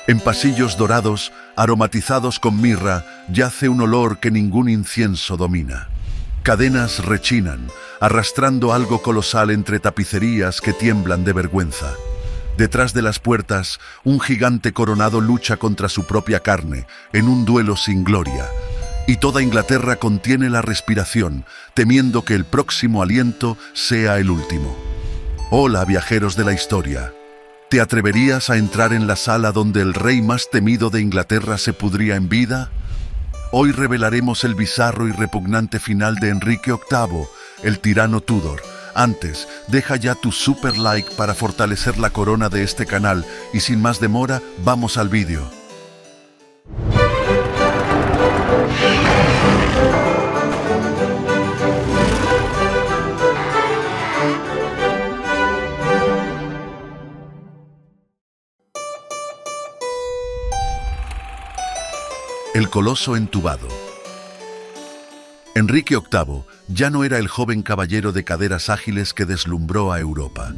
En pasillos dorados, aromatizados con mirra, yace un olor que ningún incienso domina. Cadenas rechinan, arrastrando algo colosal entre tapicerías que tiemblan de vergüenza. Detrás de las puertas, un gigante coronado lucha contra su propia carne, en un duelo sin gloria. Y toda Inglaterra contiene la respiración, temiendo que el próximo aliento sea el último. Hola, viajeros de la historia. ¿Te atreverías a entrar en la sala donde el rey más temido de Inglaterra se pudría en vida? Hoy revelaremos el bizarro y repugnante final de Enrique VIII, el tirano Tudor. Antes, deja ya tu super like para fortalecer la corona de este canal y sin más demora, vamos al vídeo. El coloso entubado. Enrique VIII ya no era el joven caballero de caderas ágiles que deslumbró a Europa.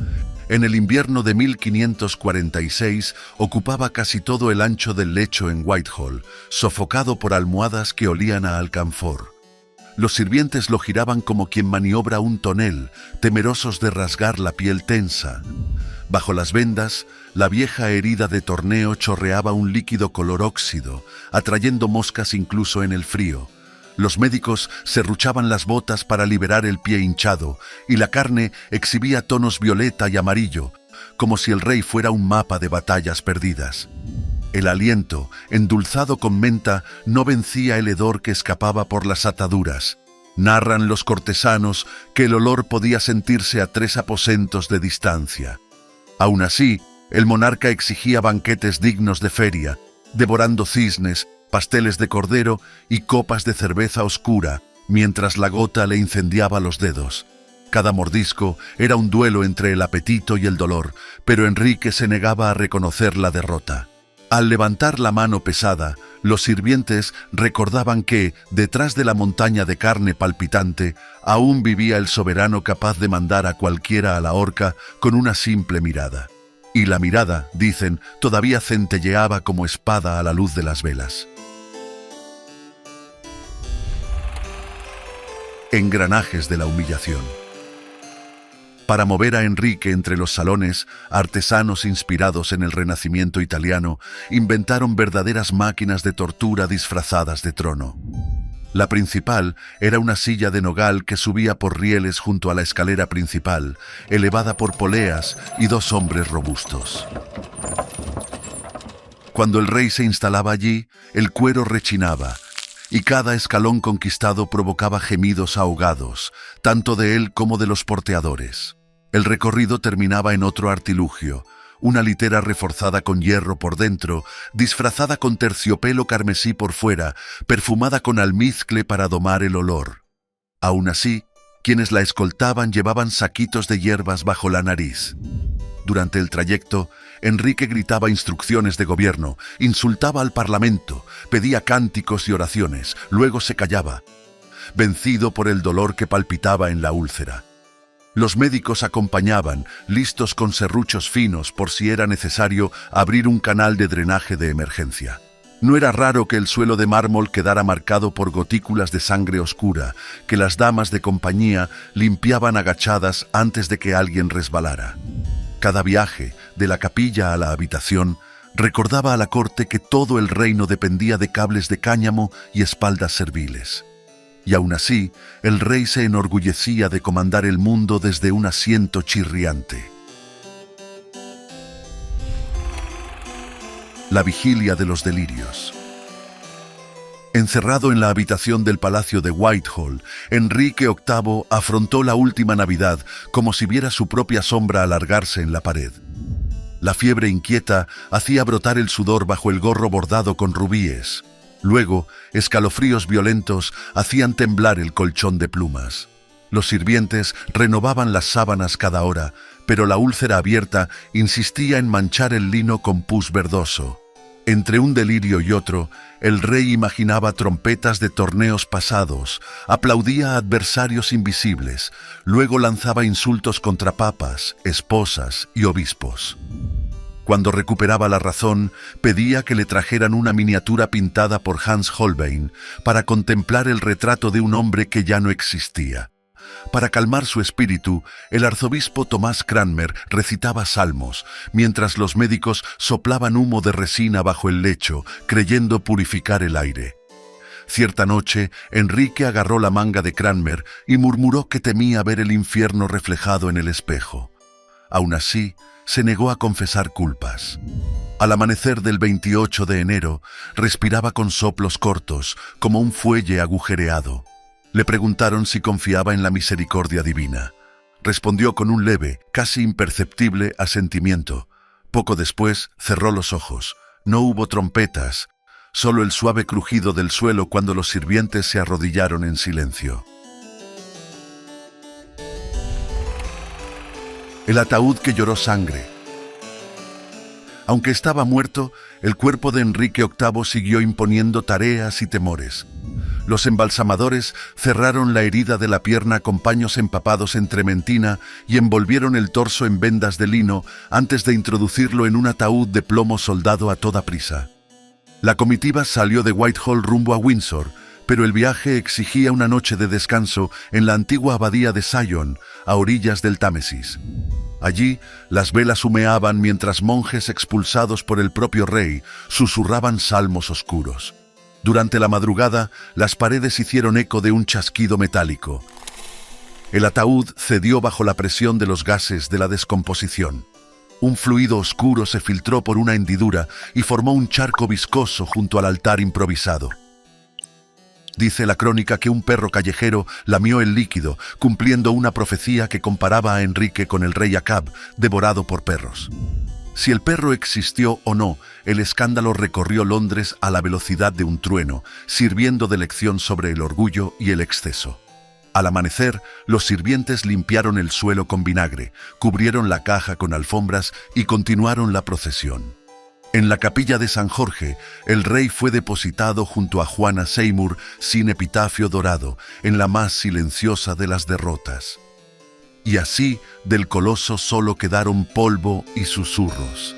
En el invierno de 1546 ocupaba casi todo el ancho del lecho en Whitehall, sofocado por almohadas que olían a alcanfor. Los sirvientes lo giraban como quien maniobra un tonel, temerosos de rasgar la piel tensa. Bajo las vendas, la vieja herida de torneo chorreaba un líquido color óxido, atrayendo moscas incluso en el frío. Los médicos serruchaban las botas para liberar el pie hinchado, y la carne exhibía tonos violeta y amarillo, como si el rey fuera un mapa de batallas perdidas. El aliento, endulzado con menta, no vencía el hedor que escapaba por las ataduras. Narran los cortesanos que el olor podía sentirse a 3 aposentos de distancia. Aún así, el monarca exigía banquetes dignos de feria, devorando cisnes, pasteles de cordero y copas de cerveza oscura, mientras la gota le incendiaba los dedos. Cada mordisco era un duelo entre el apetito y el dolor, pero Enrique se negaba a reconocer la derrota. Al levantar la mano pesada, los sirvientes recordaban que, detrás de la montaña de carne palpitante, aún vivía el soberano capaz de mandar a cualquiera a la horca con una simple mirada. Y la mirada, dicen, todavía centelleaba como espada a la luz de las velas. Engranajes de la humillación. Para mover a Enrique entre los salones, artesanos inspirados en el Renacimiento italiano inventaron verdaderas máquinas de tortura disfrazadas de trono. La principal era una silla de nogal que subía por rieles junto a la escalera principal, elevada por poleas y 2 hombres robustos. Cuando el rey se instalaba allí, el cuero rechinaba, y cada escalón conquistado provocaba gemidos ahogados, tanto de él como de los porteadores. El recorrido terminaba en otro artilugio, una litera reforzada con hierro por dentro, disfrazada con terciopelo carmesí por fuera, perfumada con almizcle para domar el olor. Aún así, quienes la escoltaban llevaban saquitos de hierbas bajo la nariz. Durante el trayecto, Enrique gritaba instrucciones de gobierno, insultaba al parlamento, pedía cánticos y oraciones, luego se callaba, vencido por el dolor que palpitaba en la úlcera. Los médicos acompañaban, listos con serruchos finos por si era necesario abrir un canal de drenaje de emergencia. No era raro que el suelo de mármol quedara marcado por gotículas de sangre oscura, que las damas de compañía limpiaban agachadas antes de que alguien resbalara. Cada viaje, de la capilla a la habitación, recordaba a la corte que todo el reino dependía de cables de cáñamo y espaldas serviles. Y aún así, el rey se enorgullecía de comandar el mundo desde un asiento chirriante. La vigilia de los delirios. Encerrado en la habitación del palacio de Whitehall, Enrique VIII afrontó la última Navidad como si viera su propia sombra alargarse en la pared. La fiebre inquieta hacía brotar el sudor bajo el gorro bordado con rubíes. Luego, escalofríos violentos hacían temblar el colchón de plumas. Los sirvientes renovaban las sábanas cada hora, pero la úlcera abierta insistía en manchar el lino con pus verdoso. Entre un delirio y otro, el rey imaginaba trompetas de torneos pasados, aplaudía a adversarios invisibles, luego lanzaba insultos contra papas, esposas y obispos. Cuando recuperaba la razón, pedía que le trajeran una miniatura pintada por Hans Holbein para contemplar el retrato de un hombre que ya no existía. Para calmar su espíritu, el arzobispo Tomás Cranmer recitaba salmos, mientras los médicos soplaban humo de resina bajo el lecho, creyendo purificar el aire. Cierta noche, Enrique agarró la manga de Cranmer y murmuró que temía ver el infierno reflejado en el espejo. Aún así, se negó a confesar culpas. Al amanecer del 28 de enero, respiraba con soplos cortos, como un fuelle agujereado. Le preguntaron si confiaba en la misericordia divina. Respondió con un leve, casi imperceptible asentimiento. Poco después, cerró los ojos. No hubo trompetas, solo el suave crujido del suelo cuando los sirvientes se arrodillaron en silencio. El ataúd que lloró sangre. Aunque estaba muerto, el cuerpo de Enrique VIII siguió imponiendo tareas y temores. Los embalsamadores cerraron la herida de la pierna con paños empapados en trementina y envolvieron el torso en vendas de lino antes de introducirlo en un ataúd de plomo soldado a toda prisa. La comitiva salió de Whitehall rumbo a Windsor, pero el viaje exigía una noche de descanso en la antigua abadía de Sion, a orillas del Támesis. Allí, las velas humeaban mientras monjes expulsados por el propio rey susurraban salmos oscuros. Durante la madrugada, las paredes hicieron eco de un chasquido metálico. El ataúd cedió bajo la presión de los gases de la descomposición. Un fluido oscuro se filtró por una hendidura y formó un charco viscoso junto al altar improvisado. Dice la crónica que un perro callejero lamió el líquido, cumpliendo una profecía que comparaba a Enrique con el rey Acab, devorado por perros. Si el perro existió o no, el escándalo recorrió Londres a la velocidad de un trueno, sirviendo de lección sobre el orgullo y el exceso. Al amanecer, los sirvientes limpiaron el suelo con vinagre, cubrieron la caja con alfombras y continuaron la procesión. En la capilla de San Jorge, el rey fue depositado junto a Juana Seymour sin epitafio dorado, en la más silenciosa de las derrotas. Y así, del coloso solo quedaron polvo y susurros.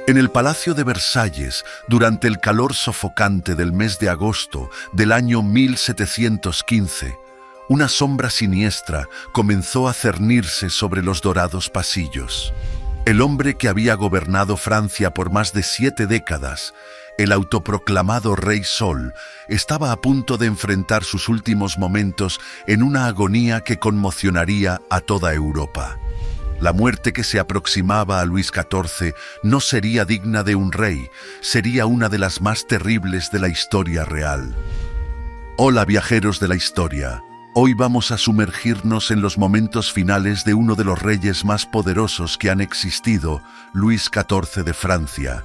En el Palacio de Versalles, durante el calor sofocante del mes de agosto del año 1715, una sombra siniestra comenzó a cernirse sobre los dorados pasillos. El hombre que había gobernado Francia por más de 7 décadas, el autoproclamado Rey Sol, estaba a punto de enfrentar sus últimos momentos en una agonía que conmocionaría a toda Europa. La muerte que se aproximaba a Luis XIV no sería digna de un rey, sería una de las más terribles de la historia real. Hola viajeros de la historia. Hoy vamos a sumergirnos en los momentos finales de uno de los reyes más poderosos que han existido, Luis XIV de Francia.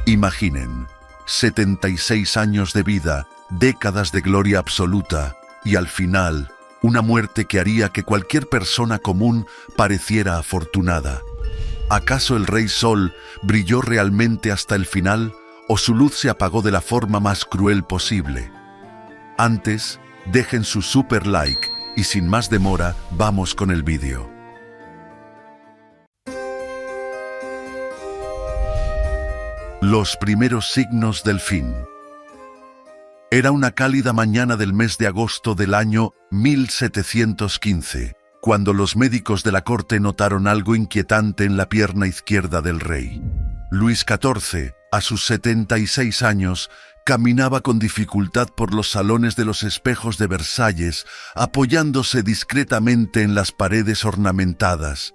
Imaginen, 76 años de vida, décadas de gloria absoluta y al final, una muerte que haría que cualquier persona común pareciera afortunada. ¿Acaso el Rey Sol brilló realmente hasta el final o su luz se apagó de la forma más cruel posible? Antes, dejen su super like y sin más demora, vamos con el vídeo. Los primeros signos del fin. Era una cálida mañana del mes de agosto del año 1715, cuando los médicos de la corte notaron algo inquietante en la pierna izquierda del rey. Luis XIV, a sus 76 años, caminaba con dificultad por los salones de los espejos de Versalles, apoyándose discretamente en las paredes ornamentadas.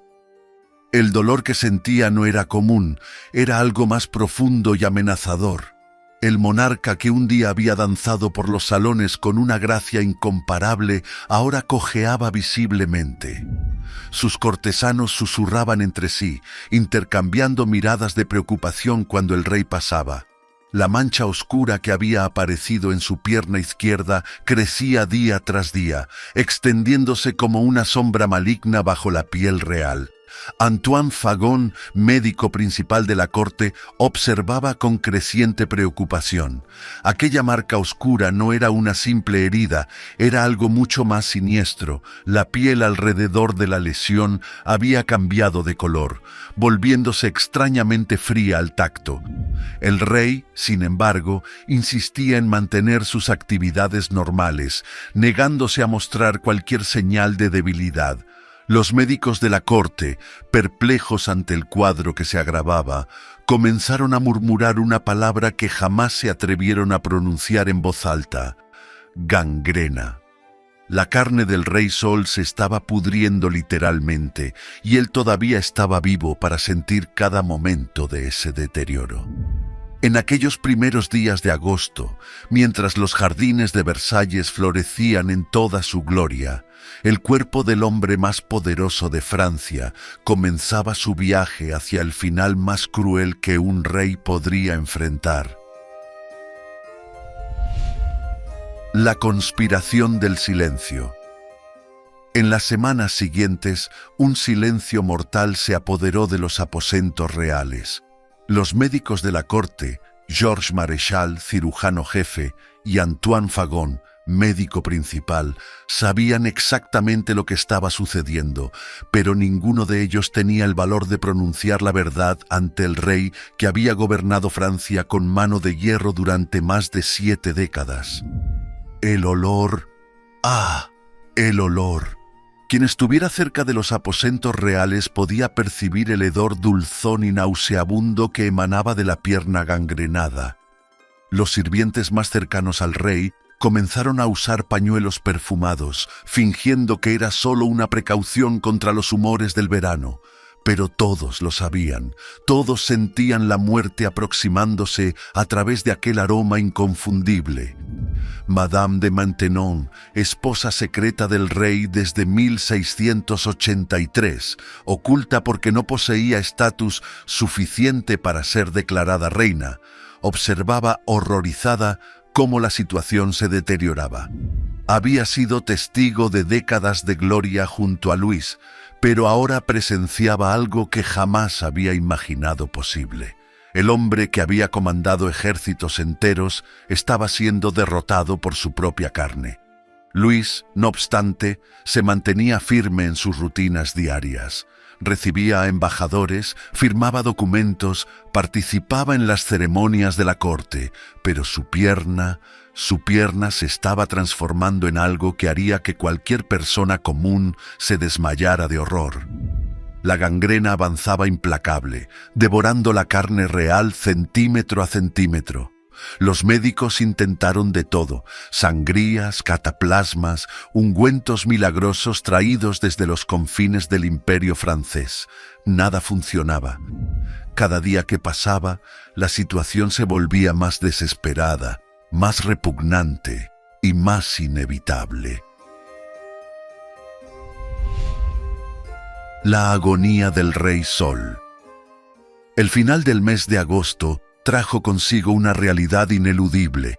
El dolor que sentía no era común, era algo más profundo y amenazador. El monarca que un día había danzado por los salones con una gracia incomparable, ahora cojeaba visiblemente. Sus cortesanos susurraban entre sí, intercambiando miradas de preocupación cuando el rey pasaba. La mancha oscura que había aparecido en su pierna izquierda crecía día tras día, extendiéndose como una sombra maligna bajo la piel real. Antoine Fagon, médico principal de la corte, observaba con creciente preocupación. Aquella marca oscura no era una simple herida, era algo mucho más siniestro. La piel alrededor de la lesión había cambiado de color, volviéndose extrañamente fría al tacto. El rey, sin embargo, insistía en mantener sus actividades normales, negándose a mostrar cualquier señal de debilidad. Los médicos de la corte, perplejos ante el cuadro que se agravaba, comenzaron a murmurar una palabra que jamás se atrevieron a pronunciar en voz alta: gangrena. La carne del rey Sol se estaba pudriendo literalmente, y él todavía estaba vivo para sentir cada momento de ese deterioro. En aquellos primeros días de agosto, mientras los jardines de Versalles florecían en toda su gloria, el cuerpo del hombre más poderoso de Francia comenzaba su viaje hacia el final más cruel que un rey podría enfrentar. La conspiración del silencio. En las semanas siguientes, un silencio mortal se apoderó de los aposentos reales. Los médicos de la corte, Georges Maréchal, cirujano jefe, y Antoine Fagon, médico principal, sabían exactamente lo que estaba sucediendo, pero ninguno de ellos tenía el valor de pronunciar la verdad ante el rey que había gobernado Francia con mano de hierro durante más de 7 décadas. El olor. ¡Ah! El olor. Quien estuviera cerca de los aposentos reales podía percibir el hedor dulzón y nauseabundo que emanaba de la pierna gangrenada. Los sirvientes más cercanos al rey comenzaron a usar pañuelos perfumados, fingiendo que era solo una precaución contra los humores del verano. Pero todos lo sabían, todos sentían la muerte aproximándose a través de aquel aroma inconfundible. Madame de Maintenon, esposa secreta del rey desde 1683, oculta porque no poseía estatus suficiente para ser declarada reina, observaba horrorizada cómo la situación se deterioraba. Había sido testigo de décadas de gloria junto a Luis, pero ahora presenciaba algo que jamás había imaginado posible. El hombre que había comandado ejércitos enteros estaba siendo derrotado por su propia carne. Luis, no obstante, se mantenía firme en sus rutinas diarias. Recibía a embajadores, firmaba documentos, participaba en las ceremonias de la corte, pero su pierna se estaba transformando en algo que haría que cualquier persona común se desmayara de horror. La gangrena avanzaba implacable, devorando la carne real centímetro a centímetro. Los médicos intentaron de todo: sangrías, cataplasmas, ungüentos milagrosos traídos desde los confines del Imperio francés. Nada funcionaba. Cada día que pasaba, la situación se volvía más desesperada, más repugnante y más inevitable. La agonía del Rey Sol. El final del mes de agosto trajo consigo una realidad ineludible.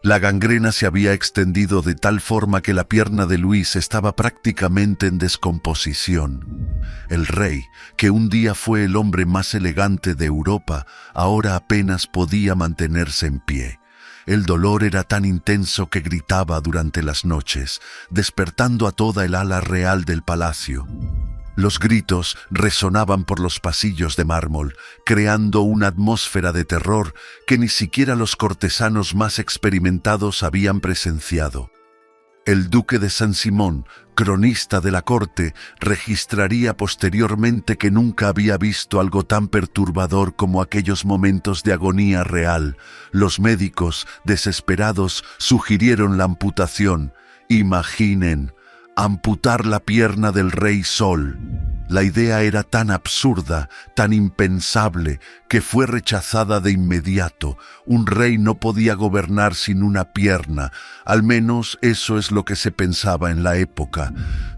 La gangrena se había extendido de tal forma que la pierna de Luis estaba prácticamente en descomposición. El rey, que un día fue el hombre más elegante de Europa, ahora apenas podía mantenerse en pie. El dolor era tan intenso que gritaba durante las noches, despertando a toda el ala real del palacio. Los gritos resonaban por los pasillos de mármol, creando una atmósfera de terror que ni siquiera los cortesanos más experimentados habían presenciado. El duque de Saint-Simon, cronista de la corte, registraría posteriormente que nunca había visto algo tan perturbador como aquellos momentos de agonía real. Los médicos, desesperados, sugirieron la amputación. Imaginen, amputar la pierna del Rey Sol. La idea era tan absurda, tan impensable, que fue rechazada de inmediato. Un rey no podía gobernar sin una pierna, al menos eso es lo que se pensaba en la época.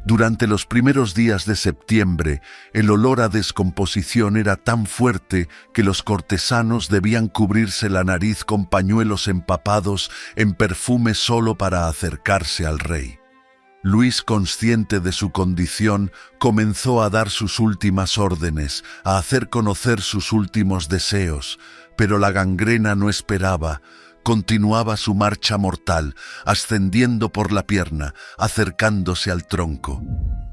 Durante los primeros días de septiembre, el olor a descomposición era tan fuerte que los cortesanos debían cubrirse la nariz con pañuelos empapados en perfume solo para acercarse al rey. Luis, consciente de su condición, comenzó a dar sus últimas órdenes, a hacer conocer sus últimos deseos, pero la gangrena no esperaba. Continuaba su marcha mortal, ascendiendo por la pierna, acercándose al tronco.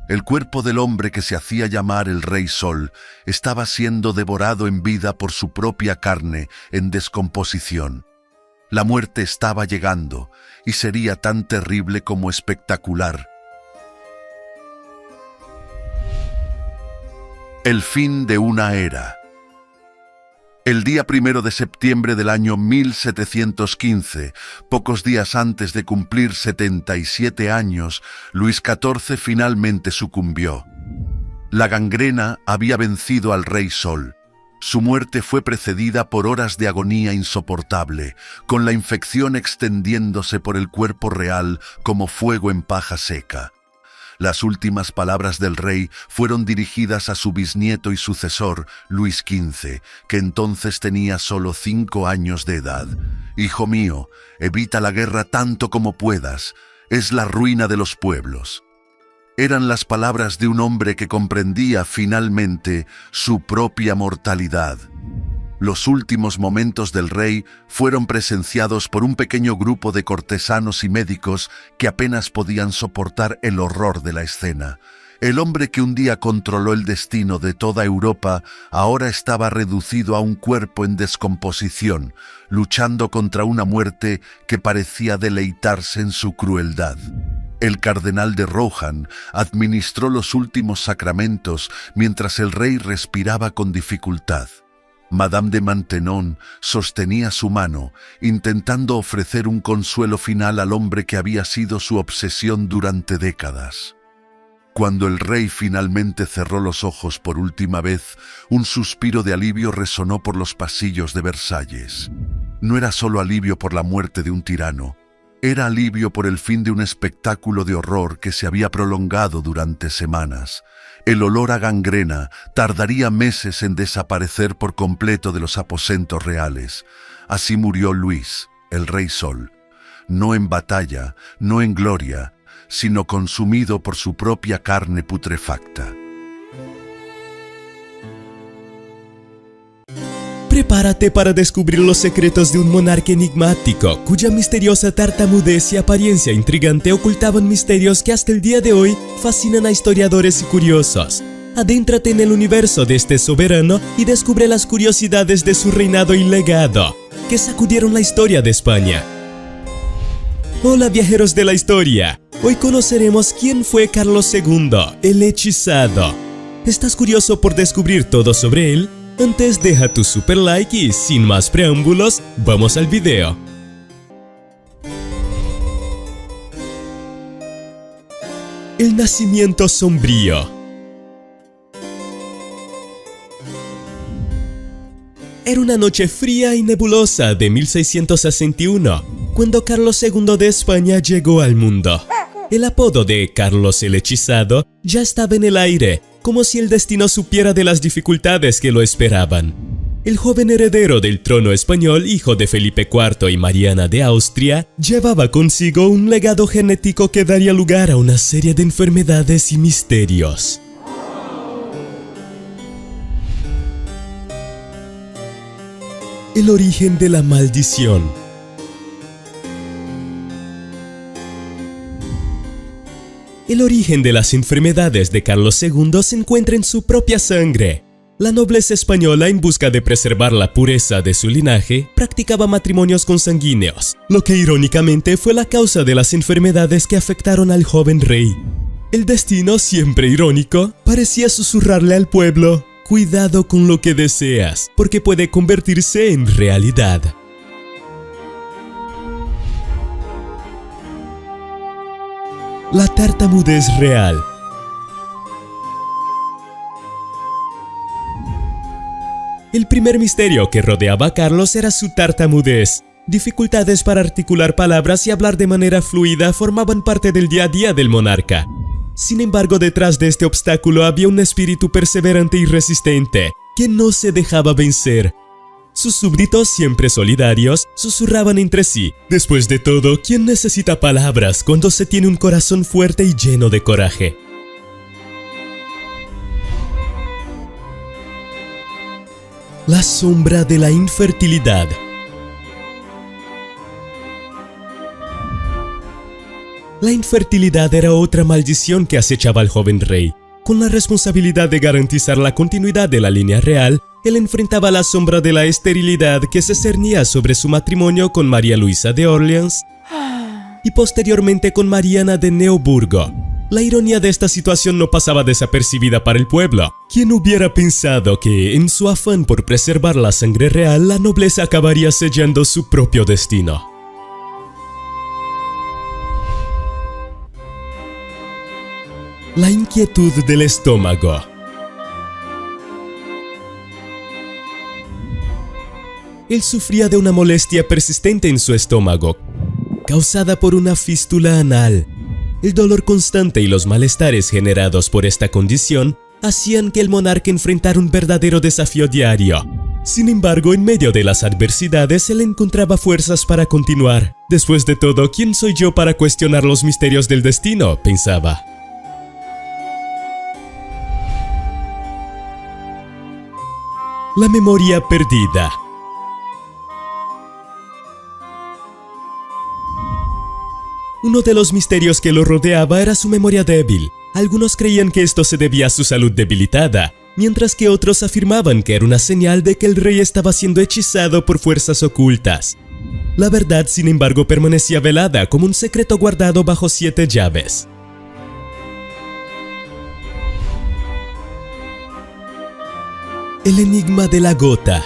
El cuerpo del hombre que se hacía llamar el Rey Sol estaba siendo devorado en vida por su propia carne en descomposición. La muerte estaba llegando y sería tan terrible como espectacular. El fin de una era. El día 1 de septiembre del año 1715, pocos días antes de cumplir 77 años, Luis XIV finalmente sucumbió. La gangrena había vencido al Rey Sol. Su muerte fue precedida por horas de agonía insoportable, con la infección extendiéndose por el cuerpo real como fuego en paja seca. Las últimas palabras del rey fueron dirigidas a su bisnieto y sucesor, Luis XV, que entonces tenía solo 5 años de edad. «Hijo mío, evita la guerra tanto como puedas. Es la ruina de los pueblos». Eran las palabras de un hombre que comprendía finalmente su propia mortalidad. Los últimos momentos del rey fueron presenciados por un pequeño grupo de cortesanos y médicos que apenas podían soportar el horror de la escena. El hombre que un día controló el destino de toda Europa ahora estaba reducido a un cuerpo en descomposición, luchando contra una muerte que parecía deleitarse en su crueldad. El cardenal de Rohan administró los últimos sacramentos mientras el rey respiraba con dificultad. Madame de Maintenon sostenía su mano, intentando ofrecer un consuelo final al hombre que había sido su obsesión durante décadas. Cuando el rey finalmente cerró los ojos por última vez, un suspiro de alivio resonó por los pasillos de Versalles. No era solo alivio por la muerte de un tirano, era alivio por el fin de un espectáculo de horror que se había prolongado durante semanas. El olor a gangrena tardaría meses en desaparecer por completo de los aposentos reales. Así murió Luis, el Rey Sol. No en batalla, no en gloria, sino consumido por su propia carne putrefacta. Prepárate para descubrir los secretos de un monarca enigmático, cuya misteriosa tartamudez y apariencia intrigante ocultaban misterios que hasta el día de hoy fascinan a historiadores y curiosos. Adéntrate en el universo de este soberano y descubre las curiosidades de su reinado y legado, que sacudieron la historia de España. Hola viajeros de la historia, hoy conoceremos quién fue Carlos II, el hechizado. ¿Estás curioso por descubrir todo sobre él? Antes deja tu super like y sin más preámbulos, vamos al video. El nacimiento sombrío. Era una noche fría y nebulosa de 1661, cuando Carlos II de España llegó al mundo. El apodo de Carlos el Hechizado ya estaba en el aire, como si el destino supiera de las dificultades que lo esperaban. El joven heredero del trono español, hijo de Felipe IV y Mariana de Austria, llevaba consigo un legado genético que daría lugar a una serie de enfermedades y misterios. El origen de la maldición. El origen de las enfermedades de Carlos II se encuentra en su propia sangre. La nobleza española, en busca de preservar la pureza de su linaje, practicaba matrimonios consanguíneos, lo que irónicamente fue la causa de las enfermedades que afectaron al joven rey. El destino, siempre irónico, parecía susurrarle al pueblo: cuidado con lo que deseas, porque puede convertirse en realidad. La tartamudez real. El primer misterio que rodeaba a Carlos era su tartamudez. Dificultades para articular palabras y hablar de manera fluida formaban parte del día a día del monarca. Sin embargo, detrás de este obstáculo había un espíritu perseverante y resistente, que no se dejaba vencer. Sus súbditos, siempre solidarios, susurraban entre sí. Después de todo, ¿quién necesita palabras cuando se tiene un corazón fuerte y lleno de coraje? La sombra de la infertilidad. La infertilidad era otra maldición que acechaba al joven rey. Con la responsabilidad de garantizar la continuidad de la línea real, él enfrentaba la sombra de la esterilidad que se cernía sobre su matrimonio con María Luisa de Orleans y posteriormente con Mariana de Neuburgo. La ironía de esta situación no pasaba desapercibida para el pueblo. ¿Quién hubiera pensado que, en su afán por preservar la sangre real, la nobleza acabaría sellando su propio destino? La inquietud del estómago. Él sufría de una molestia persistente en su estómago, causada por una fístula anal. El dolor constante y los malestares generados por esta condición hacían que el monarca enfrentara un verdadero desafío diario. Sin embargo, en medio de las adversidades, él encontraba fuerzas para continuar. Después de todo, ¿quién soy yo para cuestionar los misterios del destino?, pensaba. La memoria perdida. Uno de los misterios que lo rodeaba era su memoria débil. Algunos creían que esto se debía a su salud debilitada, mientras que otros afirmaban que era una señal de que el rey estaba siendo hechizado por fuerzas ocultas. La verdad, sin embargo, permanecía velada como un secreto guardado bajo 7 llaves. El enigma de la gota.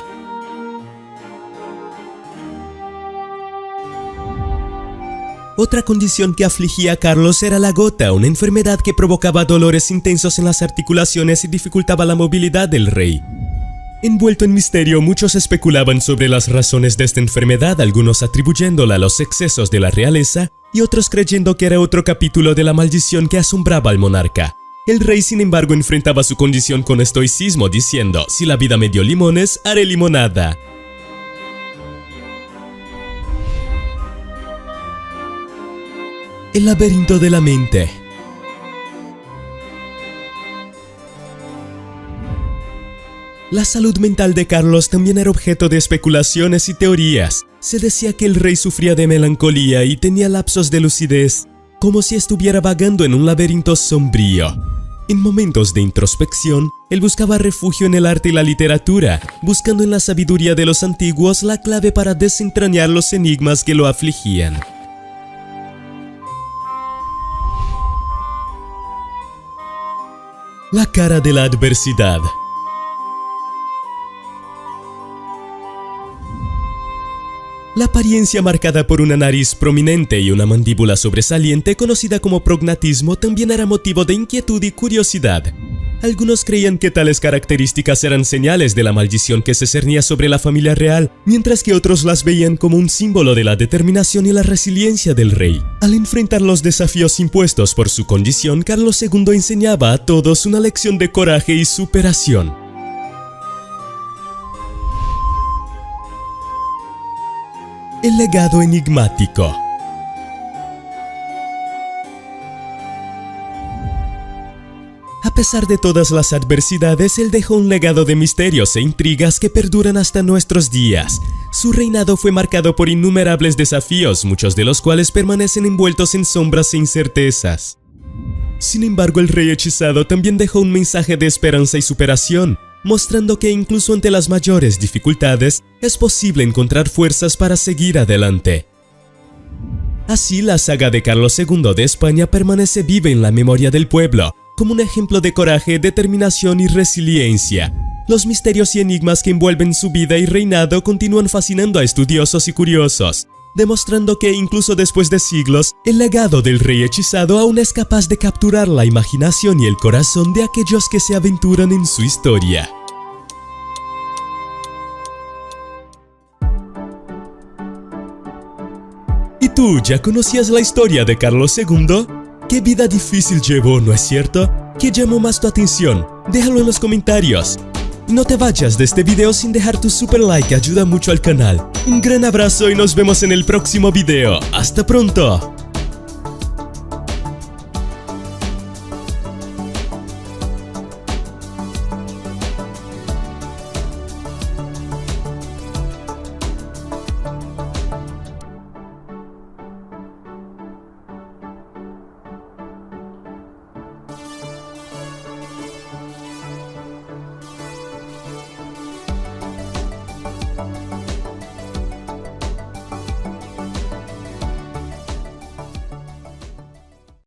Otra condición que afligía a Carlos era la gota, una enfermedad que provocaba dolores intensos en las articulaciones y dificultaba la movilidad del rey. Envuelto en misterio, muchos especulaban sobre las razones de esta enfermedad, algunos atribuyéndola a los excesos de la realeza y otros creyendo que era otro capítulo de la maldición que asombraba al monarca. El rey, sin embargo, enfrentaba su condición con estoicismo, diciendo: «Si la vida me dio limones, haré limonada». El laberinto de la mente. La salud mental de Carlos también era objeto de especulaciones y teorías. Se decía que el rey sufría de melancolía y tenía lapsos de lucidez, como si estuviera vagando en un laberinto sombrío. En momentos de introspección, él buscaba refugio en el arte y la literatura, buscando en la sabiduría de los antiguos la clave para desentrañar los enigmas que lo afligían. La cara de la adversidad. La apariencia marcada por una nariz prominente y una mandíbula sobresaliente, conocida como prognatismo, también era motivo de inquietud y curiosidad. Algunos creían que tales características eran señales de la maldición que se cernía sobre la familia real, mientras que otros las veían como un símbolo de la determinación y la resiliencia del rey. Al enfrentar los desafíos impuestos por su condición, Carlos II enseñaba a todos una lección de coraje y superación. El legado enigmático. A pesar de todas las adversidades, él dejó un legado de misterios e intrigas que perduran hasta nuestros días. Su reinado fue marcado por innumerables desafíos, muchos de los cuales permanecen envueltos en sombras e incertezas. Sin embargo, el rey hechizado también dejó un mensaje de esperanza y superación, mostrando que incluso ante las mayores dificultades, es posible encontrar fuerzas para seguir adelante. Así, la saga de Carlos II de España permanece viva en la memoria del pueblo, como un ejemplo de coraje, determinación y resiliencia. Los misterios y enigmas que envuelven su vida y reinado continúan fascinando a estudiosos y curiosos, demostrando que incluso después de siglos, el legado del rey hechizado aún es capaz de capturar la imaginación y el corazón de aquellos que se aventuran en su historia. ¿Y tú ya conocías la historia de Carlos II? ¿Qué vida difícil llevó, no es cierto? ¿Qué llamó más tu atención? Déjalo en los comentarios. No te vayas de este video sin dejar tu super like, ayuda mucho al canal. Un gran abrazo y nos vemos en el próximo video. ¡Hasta pronto!